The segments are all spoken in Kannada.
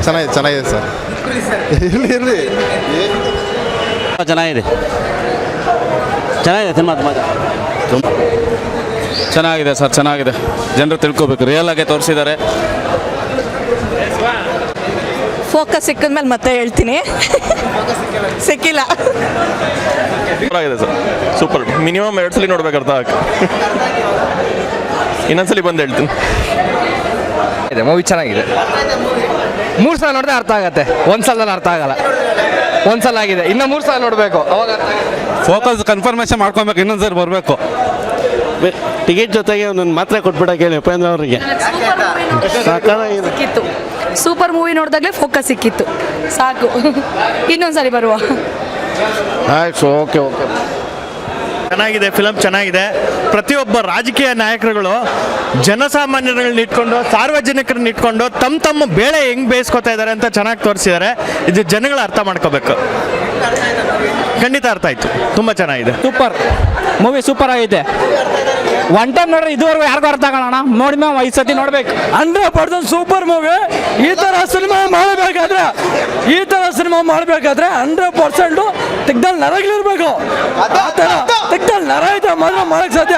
ಚೆನ್ನಾಗಿದೆ ಸರ್. ಇರಲಿ ಚೆನ್ನಾಗಿದೆ ಸಿನಿಮಾ ತುಂಬ ಚೆನ್ನಾಗಿದೆ ಸರ್, ಚೆನ್ನಾಗಿದೆ. ಜನರು ತಿಳ್ಕೊಬೇಕು, ರಿಯಲ್ ಆಗಿ ತೋರಿಸಿದ್ದಾರೆ. ಫೋಕಸ್ ಸಿಕ್ಕಿದ್ಮೇಲೆ ಮತ್ತೆ ಹೇಳ್ತೀನಿ. ಸಿಕ್ಕಿಲ್ಲ. ಆಗಿದೆ ಸರ್, ಸೂಪರ್. ಮಿನಿಮಮ್ 2 ಸಲ ನೋಡ್ಬೇಕು, ಅರ್ಥ ಆಗ ಇನ್ನೊಂದ್ಸಲಿ ಬಂದು ಹೇಳ್ತೀನಿ. ಮೂವಿ ಚೆನ್ನಾಗಿದೆ. 3 ಸಲ ನೋಡಿದ್ರೆ ಅರ್ಥ ಆಗತ್ತೆ, 1 ಸಲದಲ್ಲಿ ಅರ್ಥ ಆಗಲ್ಲ. 1 ಸಲ ಆಗಿದೆ, ಇನ್ನು 3 ಸಲ ನೋಡಬೇಕು, ಅವಾಗ ಫೋಕಸ್ ಕನ್ಫರ್ಮೇಷನ್ ಮಾಡ್ಕೊಬೇಕು, ಇನ್ನೊಂದ್ಸರಿ ಬರಬೇಕು. ಟಿಕೆಟ್ ಜೊತೆಗೆ ಒಂದೊಂದು ಮಾತ್ರೆ ಕೊಟ್ಬಿಡಕ್ಕೆ ಹೇಳಿ ಉಪೇಂದ್ರ ಅವರಿಗೆ. ಸಿಕ್ಕಿತ್ತು, ಸೂಪರ್ ಮೂವಿ ನೋಡಿದಾಗಲೇ ಫೋಕಸ್ ಸಿಕ್ಕಿತ್ತು, ಸಾಕು. ಇನ್ನೊಂದ್ಸರಿ ಬರುವ. ಆಯ್ತು, ಓಕೆ. ಚೆನ್ನಾಗಿದೆ, ಫಿಲಮ್ ಚೆನ್ನಾಗಿದೆ. ಪ್ರತಿಯೊಬ್ಬ ರಾಜಕೀಯ ನಾಯಕರುಗಳು ಜನಸಾಮಾನ್ಯರನ್ನ ಇಟ್ಕೊಂಡು, ಸಾರ್ವಜನಿಕರನ್ನ ಇಟ್ಕೊಂಡು ತಮ್ಮ ಬೇಳೆ ಹೆಂಗೆ ಬೇಯಿಸ್ಕೊತಾ ಇದ್ದಾರೆ ಅಂತ ಚೆನ್ನಾಗಿ ತೋರಿಸಿದ್ದಾರೆ. ಇದು ಜನಗಳು ಅರ್ಥ ಮಾಡ್ಕೋಬೇಕು. ಖಂಡಿತ ಅರ್ಥ ಆಯ್ತು, ತುಂಬ ಚೆನ್ನಾಗಿದೆ. ಸೂಪರ್ ಮೂವಿ, ಸೂಪರ್ ಆಗೈತೆ. 1 ಟೈಮ್ ನೋಡ್ರೆ ಇದುವರೆಗೂ ಯಾರಿಗೂ ಅರ್ಥ ಆಗೋಣ, ನೋಡಿ ಮ್ಯಾಮ್ 5 ಸತಿ ನೋಡ್ಬೇಕು. 100% ಸೂಪರ್ ಮೂವಿ. ಈ ಥರ ಸಿನಿಮಾ ಮಾಡಬೇಕಾದ್ರೆ 100% ತೆಗ್ದಲ್ಲಿ ನರಗಳಿರ್ಬೇಕು. ಆ ಥರ ತೆಗ್ದಲ್ಲಿ ನರ ಐತೆ ಮಾತ್ರ ಮಾಡಕ್ಕೆ ಸಾಧ್ಯ.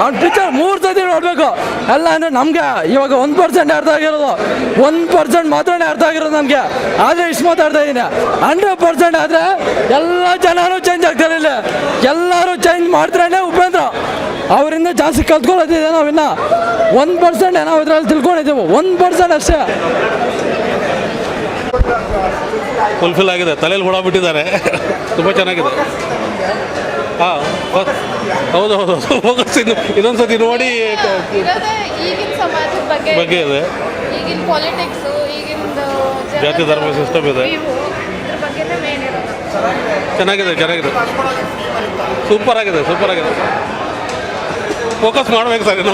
ಅವ್ನ ಪಿಕ್ಚರ್ 3 ಸತಿ ನೋಡಬೇಕು. ಎಲ್ಲ ಅಂದರೆ ನಮಗೆ ಇವಾಗ 1% ಅರ್ಥ ಆಗಿರೋದು, 1% ಮಾತ್ರನೇ ಅರ್ಥ ಆಗಿರೋದು ನಮಗೆ. ಆದರೆ ಇಷ್ಟು ಮಾತಾಡ್ತಾ ಇದ್ದೀನಿ. 100% ಆದರೆ ಎಲ್ಲ ಜನರು ಚೇಂಜ್ ಆಗ್ತಾರೆ. ಇಲ್ಲಿ ಎಲ್ಲರೂ ಚೇಂಜ್ ಮಾಡ್ತಾರೇ ಉಪೇಂದ್ರ ಅವರಿಂದ ಜಾಸ್ತಿ ಕಲ್ತ್ಕೊಳ್ಳೋದಿದೆ. ನಾವಿನ್ನ 1% ನಾವು ಇದರಲ್ಲಿ ತಿಳ್ಕೊಂಡಿದ್ದೀವಿ, 1% ಅಷ್ಟೇ. ಫುಲ್ಫಿಲ್ ಆಗಿದೆ, ತಲೆಯಲ್ಲಿ ಹುಳ ಬಿಟ್ಟಿದ್ದಾರೆ. ತುಂಬ ಚೆನ್ನಾಗಿದೆ. ಹಾಂ, ಹೌದು. ಫೋಕಸ್ ಇನ್ನೊಂದ್ಸತಿ ನೋಡಿ ಈಗಿನ ಸಮಾಜದ ಬಗ್ಗೆ ಇದೆ. ಈಗಿನ ಪಾಲಿಟಿಕ್ಸ್, ಈಗಿನ ಜಾತಿ ಧರ್ಮ ಸಿಸ್ಟಮ್ ಇದೆ. ಚೆನ್ನಾಗಿದೆ. ಸೂಪರ್ ಆಗಿದೆ. ಫೋಕಸ್ ಮಾಡ್ಬೇಕು ಸರ್ ಇನ್ನೂ.